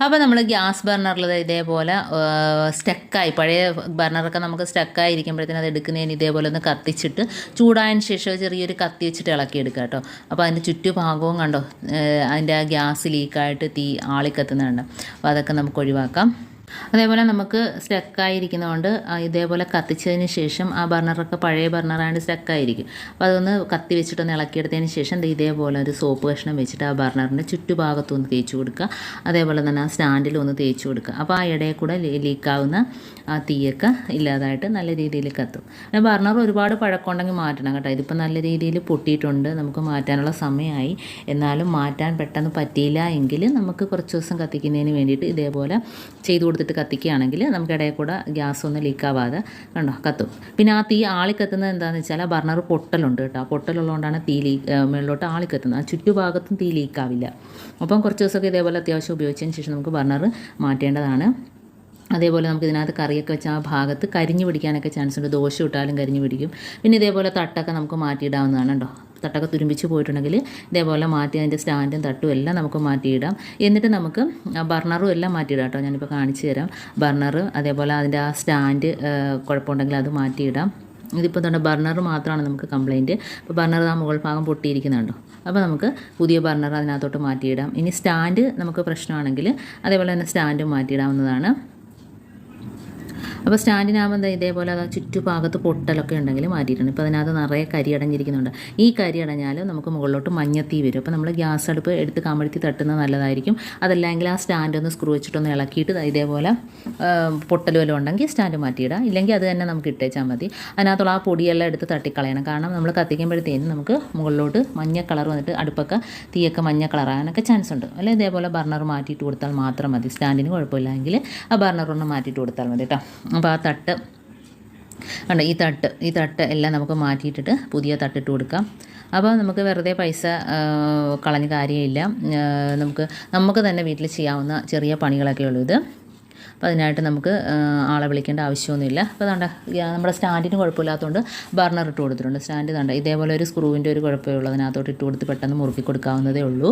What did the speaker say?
അപ്പോൾ നമ്മൾ ഗ്യാസ് ബർണറിൽ ഇതേപോലെ സ്റ്റക്കായി, പഴയ ബർണറൊക്കെ നമുക്ക് സ്റ്റക്കായി ഇരിക്കുമ്പോഴത്തേനും അത് എടുക്കുന്നതിന് ഇതേപോലെ ഒന്ന് കത്തിച്ചിട്ട് ചൂടായതിന് ശേഷം ചെറിയൊരു കത്തി വെച്ചിട്ട് ഇളക്കിയെടുക്കുക കേട്ടോ. അപ്പോൾ അതിൻ്റെ ചുറ്റുഭാഗവും കണ്ടോ അതിൻ്റെ ആ ഗ്യാസ് ലീക്കായിട്ട് തീ ആളിക്കത്തുന്നുണ്ട്. അപ്പോൾ അതൊക്കെ നമുക്ക് ഒഴിവാക്കാം. അതേപോലെ നമുക്ക് സ്റ്റക്കായിരിക്കുന്നതുകൊണ്ട് ഇതേപോലെ കത്തിച്ചതിന് ശേഷം ആ ബർണറൊക്കെ പഴയ ബർണറായിട്ട് സ്റ്റക്കായിരിക്കും. അപ്പോൾ അതൊന്ന് കത്തി വെച്ചിട്ടൊന്ന് ഇളക്കിയെടുത്തതിന് ശേഷം ഇതേപോലെ ഒരു സോപ്പ് കഷ്ണം വെച്ചിട്ട് ആ ബർണറിൻ്റെ ചുറ്റുഭാഗത്തൊന്ന് തേച്ച് കൊടുക്കുക. അതേപോലെ തന്നെ ആ സ്റ്റാൻഡിലൊന്ന് തേച്ച് കൊടുക്കുക. അപ്പോൾ ആ ഇടയിൽ കൂടെ ലീക്കാവുന്ന ആ തീയൊക്കെ ഇല്ലാതായിട്ട് നല്ല രീതിയിൽ കത്തും. പിന്നെ ബർണർ ഒരുപാട് പഴക്കമുണ്ടെങ്കിൽ മാറ്റണം കേട്ടോ. ഇതിപ്പോൾ നല്ല രീതിയിൽ പൊട്ടിയിട്ടുണ്ട്, നമുക്ക് മാറ്റാനുള്ള സമയമായി. എന്നാലും മാറ്റാൻ പെട്ടെന്ന് പറ്റിയില്ല എങ്കിൽ നമുക്ക് കുറച്ച് ദിവസം കത്തിക്കുന്നതിന് വേണ്ടിയിട്ട് ഇതേപോലെ ചെയ്ത് കൊടുത്തിട്ട് കത്തിക്കുകയാണെങ്കിൽ നമുക്ക് ഇടയിൽ കൂടെ ഗ്യാസ് ഒന്നും ലീക്കാവാതെ കണ്ടോ കത്തും. പിന്നെ ആ തീ ആളിക്കത്തുന്നത് എന്താണെന്ന് വെച്ചാൽ ആ ബർണർ പൊട്ടലുണ്ട് കേട്ടോ. പൊട്ടലുള്ളതുകൊണ്ടാണ് തീ മുകളിലോട്ട് ആളിക്കത്തുന്നത്. ആ ചുറ്റുഭാഗത്തും തീ ലീക്കാവില്ല. അപ്പം കുറച്ച് ദിവസമൊക്കെ ഇതേപോലെ അത്യാവശ്യം ഉപയോഗിച്ചതിന് ശേഷം നമുക്ക് ബർണർ മാറ്റേണ്ടതാണ്. അതേപോലെ നമുക്ക് ഇതിനകത്ത് കറിയൊക്കെ വെച്ച് ആ ഭാഗത്ത് കരിഞ്ഞു പിടിക്കാനൊക്കെ ചാൻസ് ഉണ്ട്. ദോശ ഇട്ടാലും കരിഞ്ഞു പിടിക്കും. പിന്നെ ഇതേപോലെ തട്ടൊക്കെ നമുക്ക് മാറ്റിയിടാവുന്നതാണ് കേട്ടോ. തട്ടൊക്കെ തുരുമ്പിച്ച് പോയിട്ടുണ്ടെങ്കിൽ ഇതേപോലെ മാറ്റി അതിൻ്റെ സ്റ്റാൻഡും തട്ടും എല്ലാം നമുക്ക് മാറ്റിയിടാം. എന്നിട്ട് നമുക്ക് ബർണറും എല്ലാം മാറ്റിയിടാം കേട്ടോ. ഞാനിപ്പോൾ കാണിച്ചു തരാം. ബർണർ അതേപോലെ അതിൻ്റെ ആ സ്റ്റാൻഡ് കുഴപ്പമുണ്ടെങ്കിൽ അത് മാറ്റിയിടാം. ഇതിപ്പോൾ തന്നെ ബർണർ മാത്രമാണ് നമുക്ക് കംപ്ലയിൻറ്റ്. അപ്പോൾ ബർണർ ആ മുകൾ ഭാഗം പൊട്ടിയിരിക്കുന്നുണ്ടോ. അപ്പോൾ നമുക്ക് പുതിയ ബർണർ അതിനകത്തോട്ട് മാറ്റിയിടാം. ഇനി സ്റ്റാൻഡ് നമുക്ക് പ്രശ്നമാണെങ്കിൽ അതേപോലെ തന്നെ സ്റ്റാൻഡും മാറ്റിയിടാവുന്നതാണ്. അപ്പോൾ സ്റ്റാൻഡിനാകുമ്പോൾ ഇതേപോലെ അത് ചുറ്റുഭാഗത്ത് പൊട്ടലൊക്കെ ഉണ്ടെങ്കിൽ മാറ്റിയിട്ടുണ്ട്. ഇപ്പോൾ അതിനകത്ത് നിറയെ കരി അടഞ്ഞിരിക്കുന്നുണ്ട്. ഈ കരി അടഞ്ഞാൽ നമുക്ക് മുകളിലോട്ട് മഞ്ഞത്തീ വരും. അപ്പോൾ നമ്മൾ ഗ്യാസ് അടുപ്പ് എടുത്ത് കമഴ്ത്തി തട്ടുന്നത് നല്ലതായിരിക്കും. അതല്ലെങ്കിൽ ആ സ്റ്റാൻഡ് ഒന്ന് സ്ക്രൂ വെച്ചിട്ടൊന്ന് ഇളക്കിയിട്ട് ഇതേപോലെ പൊട്ടൽ വല്ലതും ഉണ്ടെങ്കിൽ സ്റ്റാൻഡ് മാറ്റിയിടാം. ഇല്ലെങ്കിൽ അത് തന്നെ നമുക്ക് ഇട്ടേച്ചാൽ മതി. അതിനകത്തുള്ള ആ പൊടിയെല്ലാം എടുത്ത് തട്ടിക്കളയണം. കാരണം നമ്മൾ കത്തിക്കുമ്പോഴത്തേനും നമുക്ക് മുകളിലോട്ട് മഞ്ഞ കളർ വന്നിട്ട് അടുപ്പൊക്കെ തീയൊക്കെ മഞ്ഞ കളറാകാനൊക്കെ ചാൻസ് ഉണ്ട്. അല്ലെങ്കിൽ ഇതേപോലെ ബർണർ മാറ്റിയിട്ട് കൊടുത്താൽ മാത്രം മതി. സ്റ്റാൻഡിന് കുഴപ്പമില്ലെങ്കിൽ ആ ബർണർ ഒന്ന് മാറ്റിയിട്ട് കൊടുത്താൽ മതി കേട്ടോ. അപ്പോൾ ആ തട്ട് ഉണ്ട്, ഈ തട്ട് എല്ലാം നമുക്ക് മാറ്റിയിട്ടിട്ട് പുതിയ തട്ടിട്ട് കൊടുക്കാം. അപ്പോൾ നമുക്ക് വെറുതെ പൈസ കളഞ്ഞ കാര്യമില്ല. നമുക്ക് തന്നെ വീട്ടിൽ ചെയ്യാവുന്ന ചെറിയ പണികളൊക്കെ ഉള്ളൂ ഇത്. അപ്പോൾ അതിനായിട്ട് നമുക്ക് ആളെ വിളിക്കേണ്ട ആവശ്യമൊന്നുമില്ല. അപ്പോൾ അതുകൊണ്ട് നമ്മുടെ സ്റ്റാൻഡിന് കുഴപ്പമില്ലാത്തതുകൊണ്ട് ബർണർ ഇട്ട് കൊടുത്തിട്ടുണ്ട്. സ്റ്റാൻഡ് ഇതേപോലെ ഒരു സ്ക്രൂവിൻ്റെ ഒരു കുഴപ്പമേ ഉള്ളൂ. അതിനകത്തോട്ട് ഇട്ട് കൊടുത്ത് പെട്ടെന്ന് മുറുക്കി കൊടുക്കാവുന്നതേ ഉള്ളൂ.